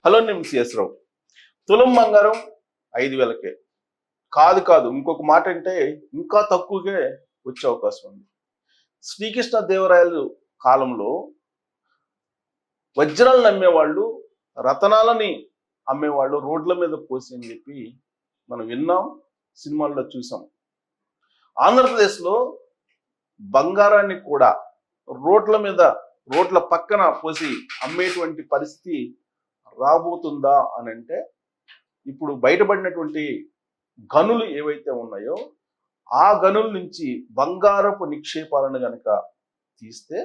Hello నేను CS రావు. తులం బంగారం 5,000కే కాదు ఇంకొక మాట అంటే ఇంకా తక్కువగా వచ్చే అవకాశం ఉంది. శ్రీకృష్ణ దేవరాయలు కాలంలో వజ్రాలను అమ్మేవాళ్ళు, రతనాలని అమ్మేవాళ్ళు రోడ్ల మీద పోసి అని చెప్పి మనం విన్నాం, సినిమాల్లో చూసాం. ఆంధ్రప్రదేశ్లో బంగారాన్ని కూడా రోడ్ల పక్కన పోసి అమ్మేటువంటి పరిస్థితి రాబోతుందా అని అంటే, ఇప్పుడు బయటపడినటువంటి గనులు ఏవైతే ఉన్నాయో ఆ గనుల నుంచి బంగారపు నిక్షేపాలను గనక తీస్తే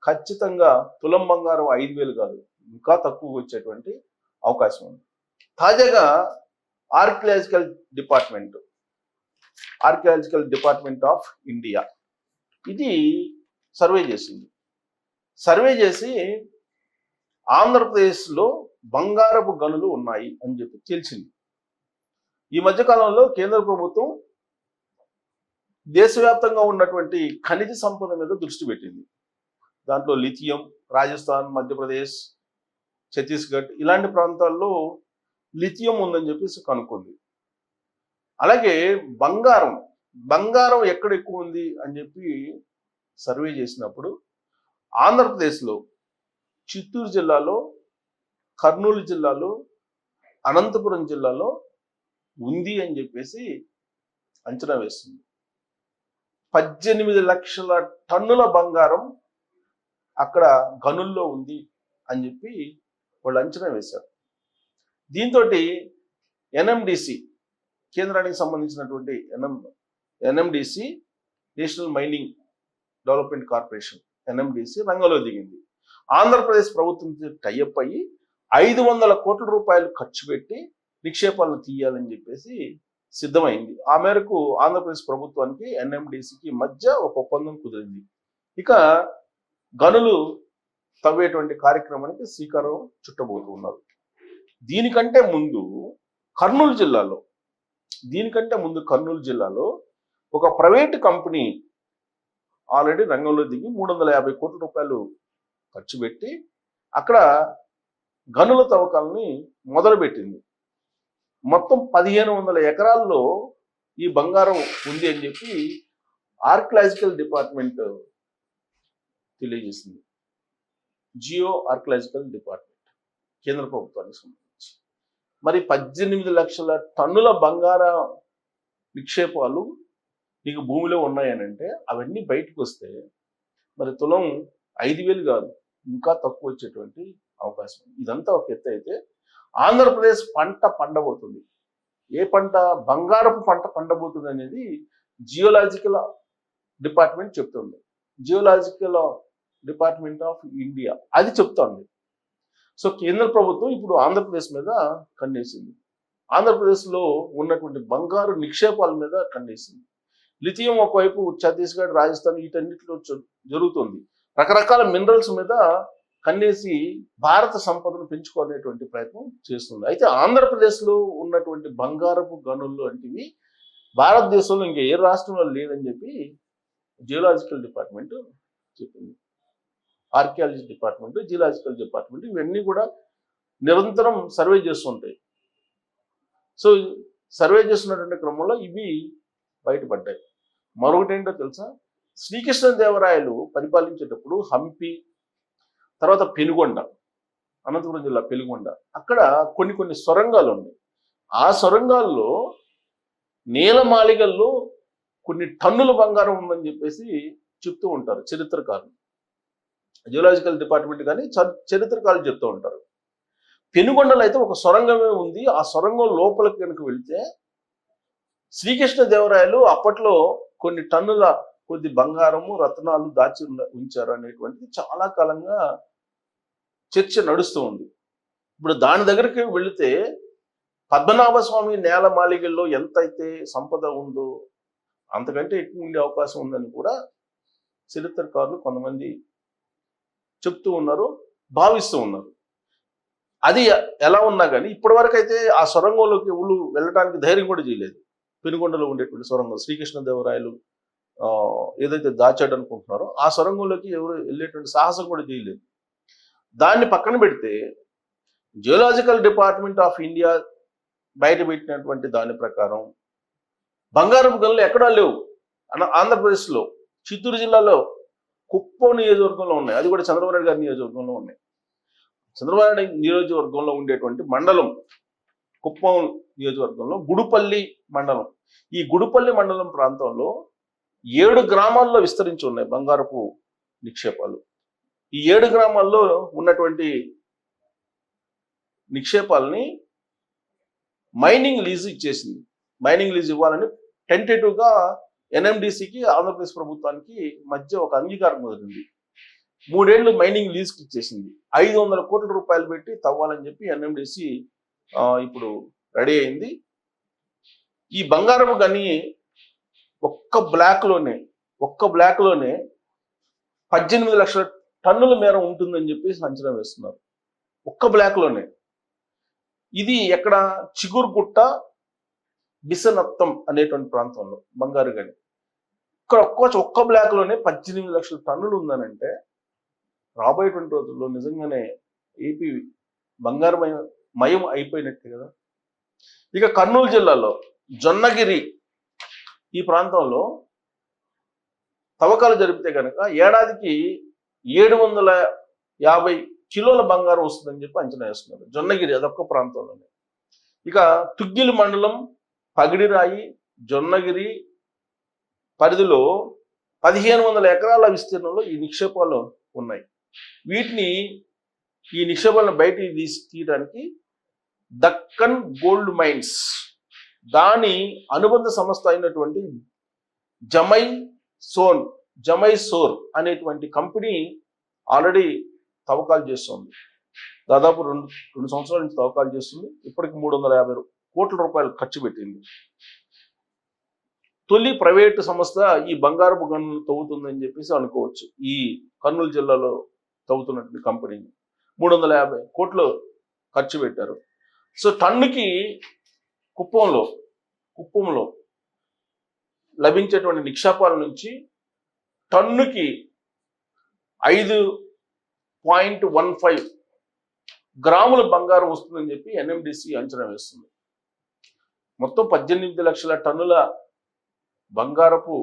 ఖచ్చితంగా తులం బంగారం 5,000 కాదు, ఇంకా తక్కువ వచ్చేటువంటి అవకాశం ఉంది. తాజాగా ఆర్కియాలజికల్ డిపార్ట్మెంట్ ఆఫ్ ఇండియా ఇది సర్వే చేసి ఆంధ్రప్రదేశ్లో బంగారపు గనులు ఉన్నాయి అని చెప్పి తెలిసింది. ఈ మధ్యకాలంలో కేంద్ర ప్రభుత్వం దేశవ్యాప్తంగా ఉన్నటువంటి ఖనిజ సంపద మీద దృష్టి పెట్టింది. దాంట్లో లిథియం, రాజస్థాన్, మధ్యప్రదేశ్, ఛత్తీస్గఢ్ ఇలాంటి ప్రాంతాల్లో లిథియం ఉందని చెప్పేసి కనుక్కుంది. అలాగే బంగారం ఎక్కడ ఎక్కువ ఉంది అని చెప్పి సర్వే చేసినప్పుడు ఆంధ్రప్రదేశ్లో చిత్తూరు జిల్లాలో, కర్నూలు జిల్లాలో, అనంతపురం జిల్లాలో ఉంది అని చెప్పేసి అంచనా వేస్తుంది. 18 లక్షల టన్నుల బంగారం అక్కడ గనుల్లో ఉంది అని చెప్పి వాళ్ళు అంచనా వేశారు. దీంతో ఎన్ఎండిసి, కేంద్రానికి సంబంధించినటువంటి NMDC, national mining development corporation, NMDC రంగంలో దిగింది. ఆంధ్రప్రదేశ్ ప్రభుత్వం టైఅప్ అయ్యి 500 కోట్ల రూపాయలు ఖర్చు పెట్టి నిక్షేపాలను తీయాలని చెప్పేసి సిద్ధమైంది. ఆ మేరకు ఆంధ్రప్రదేశ్ ప్రభుత్వానికి ఎన్ఎండిసికి మధ్య ఒక ఒప్పందం కుదిరింది. ఇక గనులు తవ్వేటువంటి కార్యక్రమానికి శ్రీకారం చుట్టబోతున్నారు. దీనికంటే ముందు కర్నూలు జిల్లాలో ఒక ప్రైవేటు కంపెనీ ఆల్రెడీ రంగంలో దిగి 350 కోట్ల రూపాయలు ఖర్చు పెట్టి అక్కడ గనుల తవ్వకాలని మొదలుపెట్టింది. మొత్తం 1500 ఎకరాల్లో ఈ బంగారం ఉంది అని చెప్పి ఆర్కియాలజికల్ డిపార్ట్మెంట్ తెలియజేసింది. జియో ఆర్కియాలజికల్ డిపార్ట్మెంట్ కేంద్ర ప్రభుత్వానికి సంబంధించి. మరి 18 లక్షల టన్నుల బంగార నిక్షేపాలు నీకు భూమిలో ఉన్నాయనంటే అవన్నీ బయటకు వస్తే మరి తులం 5,000 కాదు, ఇంకా తక్కువ వచ్చేటువంటి అవకాశం. ఇదంతా ఒక ఎత్తు అయితే ఆంధ్రప్రదేశ్ పంట పండబోతుంది. ఏ పంట? బంగారపు పంట పండబోతుంది అనేది జియోలాజికల్ డిపార్ట్మెంట్ చెప్తుంది. జియోలాజికల్ డిపార్ట్మెంట్ ఆఫ్ ఇండియా అది చెప్తోంది. సో కేంద్ర ప్రభుత్వం ఇప్పుడు ఆంధ్రప్రదేశ్ మీద కన్నేసింది. ఆంధ్రప్రదేశ్లో ఉన్నటువంటి బంగారు నిక్షేపాల మీద కన్నేసింది. లిథియం ఒకవైపు ఛత్తీస్గఢ్, రాజస్థాన్ వీటన్నిటిలో జరుగుతుంది. రకరకాల మినరల్స్ మీద కన్నేసి భారత సంపదను పెంచుకోవాలనేటువంటి ప్రయత్నం చేస్తుంది. అయితే ఆంధ్రప్రదేశ్లో ఉన్నటువంటి బంగారపు గనులు వంటివి భారతదేశంలో ఇంకా ఏ రాష్ట్రంలో లేదని చెప్పి జియోలాజికల్ డిపార్ట్మెంట్ చెప్పింది. ఆర్కియాలజీ డిపార్ట్మెంట్, జియోలాజికల్ డిపార్ట్మెంట్ ఇవన్నీ కూడా నిరంతరం సర్వే చేస్తుంటాయి. సో సర్వే చేస్తున్నటువంటి క్రమంలో ఇవి బయటపడ్డాయి. మరొకటి ఏంటో తెలుసా? శ్రీకృష్ణదేవరాయలు పరిపాలించేటప్పుడు హంపి, తర్వాత పెనుగొండ, అనంతపురం జిల్లా పెనుగొండ, అక్కడ కొన్ని సొరంగాలు ఉన్నాయి. ఆ సొరంగాల్లో నేలమాళిగల్లో కొన్ని టన్నుల బంగారం ఉందని చెప్పేసి చెప్తూ ఉంటారు చరిత్రకారులు. జియోలాజికల్ డిపార్ట్మెంట్ కానీ చరిత్రకారులు చెప్తూ ఉంటారు. పెనుగొండలో అయితే ఒక సొరంగమే ఉంది. ఆ సొరంగం లోపలికి కనుక వెళితే శ్రీకృష్ణదేవరాయలు అప్పట్లో కొన్ని టన్నుల కొద్ది బంగారము, రత్నాలు దాచి ఉంచారు అనేటువంటిది చాలా కాలంగా చర్చ నడుస్తూ ఉంది. ఇప్పుడు దాని దగ్గరికి వెళితే పద్మనాభస్వామి నేలమాళిగల్లో ఎంతైతే సంపద ఉందో అంతకంటే ఎక్కువ ఉండే అవకాశం ఉందని కూడా చరిత్రకారులు కొంతమంది చెప్తూ ఉన్నారు, భావిస్తూ ఉన్నారు. అది ఎలా ఉన్నా కానీ ఇప్పటివరకు అయితే ఆ సొరంగంలోకి ఎవరు వెళ్ళడానికి ధైర్యం కూడా చేయలేదు. పెనుగొండలో ఉండేటువంటి సొరంగం శ్రీకృష్ణదేవరాయలు ఏదైతే దాచాడు అనుకుంటున్నారో ఆ సొరంగంలోకి ఎవరు వెళ్ళేటువంటి సాహసం కూడా చేయలేదు. దాన్ని పక్కన పెడితే జియోలాజికల్ డిపార్ట్మెంట్ ఆఫ్ ఇండియా బయటపెట్టినటువంటి దాని ప్రకారం బంగారపు గనులు ఎక్కడా లేవు. ఆంధ్రప్రదేశ్లో చిత్తూరు జిల్లాలో కుప్పం నియోజకవర్గంలో ఉన్నాయి. అది కూడా చంద్రబాబు నాయుడు గారి నియోజకవర్గంలో ఉన్నాయి. చంద్రబాబు నాయుడు నియోజకవర్గంలో ఉండేటువంటి మండలం కుప్పం నియోజకవర్గంలో గుడుపల్లి మండలం. ఈ గుడుపల్లి మండలం ప్రాంతంలో 7 గ్రామాల్లో విస్తరించి ఉన్నాయి బంగారపు నిక్షేపాలు. ఈ 7 గ్రామాల్లో ఉన్నటువంటి నిక్షేపాలని మైనింగ్ లీజు ఇచ్చేసింది. మైనింగ్ లీజు ఇవ్వాలని టెంటేటివ్గా ఎన్ఎండిసికి ఆంధ్రప్రదేశ్ ప్రభుత్వానికి మధ్య ఒక అంగీకారం కుదిరింది. 3 ఏళ్ళు మైనింగ్ లీజుకి ఇచ్చేసింది. 500 కోట్ల రూపాయలు పెట్టి తవ్వాలని చెప్పి ఎన్ఎండిసి ఇప్పుడు రెడీ అయింది. ఈ బంగారపు గని ఒక్క బ్లాక్లోనే 18 లక్షల టన్నుల మేర ఉంటుందని చెప్పి అంచనా వేస్తున్నారు. ఒక్క బ్లాక్లోనే. ఇది ఎక్కడ? చిగురుగుట్ట బిసనత్తం అనేటువంటి ప్రాంతంలో బంగారు గని. ఇక్కడ ఒక్క బ్లాక్లోనే 18 లక్షల టన్నులు ఉందనంటే రాబోయేటువంటి రోజుల్లో నిజంగానే ఏపీ బంగారమయం అయిపోయినట్టే కదా. ఇక కర్నూలు జిల్లాలో జొన్నగిరి ఈ ప్రాంతంలో తవ్వకాలు జరిపితే కనుక ఏడాదికి 750 కిలోల బంగారం వస్తుందని చెప్పి అంచనా వేస్తున్నారు. జొన్నగిరి అదొక్క ప్రాంతంలోనే. ఇక తుగ్గిలి మండలం పగిడిరాయి జొన్నగిరి పరిధిలో 1500 ఎకరాల విస్తీర్ణంలో ఈ నిక్షేపాలు ఉన్నాయి. ఈ నిక్షేపాలను బయటికి తీయడానికి దక్కన్ గోల్డ్ మైన్స్ దాని అనుబంధ సంస్థ అయినటువంటి జమైసోర్ అనేటువంటి కంపెనీ ఆల్రెడీ తవ్వకాలు చేస్తుంది. దాదాపు రెండు సంవత్సరాల నుంచి తవ్వకాలు చేస్తుంది. ఇప్పటికి 350 కోట్ల రూపాయలు ఖర్చు పెట్టింది. తొలి ప్రైవేటు సంస్థ ఈ బంగారపు గనులు తవ్వుతుందని చెప్పేసి అనుకోవచ్చు. ఈ కర్నూలు జిల్లాలో తవ్వుతున్నటువంటి కంపెనీని 350 కోట్లు ఖర్చు పెట్టారు. సో టన్నుకి కుప్పంలో లభించేటువంటి నిక్షేపాల నుంచి టన్నుకి 5.15 గ్రాముల బంగారం వస్తుందని చెప్పి ఎన్ఎండిసి అంచనా వేస్తుంది. మొత్తం 18 లక్షల టన్నుల బంగారపు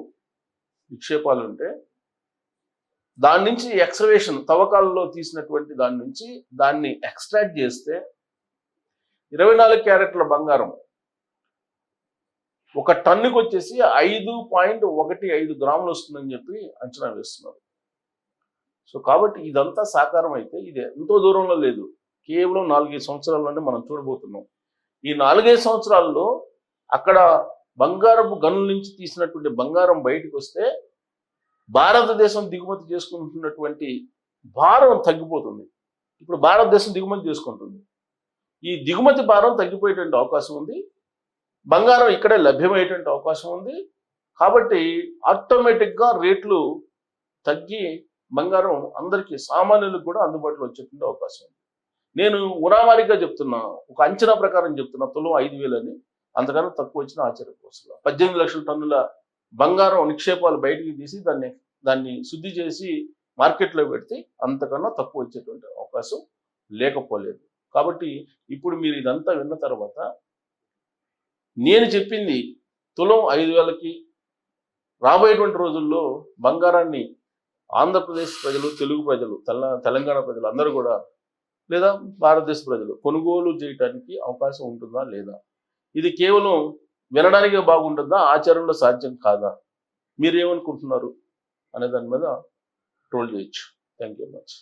నిక్షేపాలు ఉంటే దాని నుంచి ఎక్స్కవేషన్ తవ్వకాలలో తీసినటువంటి దాన్ని ఎక్స్ట్రాక్ట్ చేస్తే 24 క్యారెట్ల బంగారం ఒక టన్నుకి వచ్చేసి 5.15 గ్రాములు వస్తుందని చెప్పి అంచనా వేస్తున్నారు. సో కాబట్టి ఇదంతా సాకారం అయితే ఇది ఎంతో దూరంలో లేదు. కేవలం 4-5 సంవత్సరాల్లోనే మనం చూడబోతున్నాం. ఈ 4-5 సంవత్సరాల్లో అక్కడ బంగారపు గనుల నుంచి తీసినటువంటి బంగారం బయటకు వస్తే భారతదేశం దిగుమతి చేసుకుంటున్నటువంటి భారం తగ్గిపోతుంది. ఇప్పుడు భారతదేశం దిగుమతి చేసుకుంటుంది. ఈ దిగుమతి భారం తగ్గిపోయేటువంటి అవకాశం ఉంది. బంగారం ఇక్కడే లభ్యమయ్యేటువంటి అవకాశం ఉంది. కాబట్టి ఆటోమేటిక్గా రేట్లు తగ్గి బంగారం అందరికీ సామాన్యులకు కూడా అందుబాటులో వచ్చేటువంటి అవకాశం ఉంది. నేను ఉరామారిగా చెప్తున్నా, ఒక అంచనా ప్రకారం చెప్తున్నా, తులం 5,000 అని. అంతకన్నా తక్కువ వచ్చిన ఆశ్చర్యపోవట్లేదు. 18 లక్షల టన్నుల బంగారం నిక్షేపాలు బయటికి తీసి దాన్ని శుద్ధి చేసి మార్కెట్లో పెడితే అంతకన్నా తక్కువ వచ్చేటువంటి అవకాశం లేకపోలేదు. కాబట్టి ఇప్పుడు మీరు ఇదంతా విన్న తర్వాత నేను చెప్పింది తులం 5,000కి రాబోయేటువంటి రోజుల్లో బంగారాన్ని ఆంధ్రప్రదేశ్ ప్రజలు, తెలుగు ప్రజలు, తెలంగాణ ప్రజలు అందరూ కూడా లేదా భారతదేశ ప్రజలు కొనుగోలు చేయడానికి అవకాశం ఉంటుందా లేదా? ఇది కేవలం వినడానికే బాగుంటుందా, ఆచరణలో సాధ్యం కాదా? మీరేమనుకుంటున్నారు అనే దాని మీద ట్రోల్ చేయొచ్చు. Thank you very much.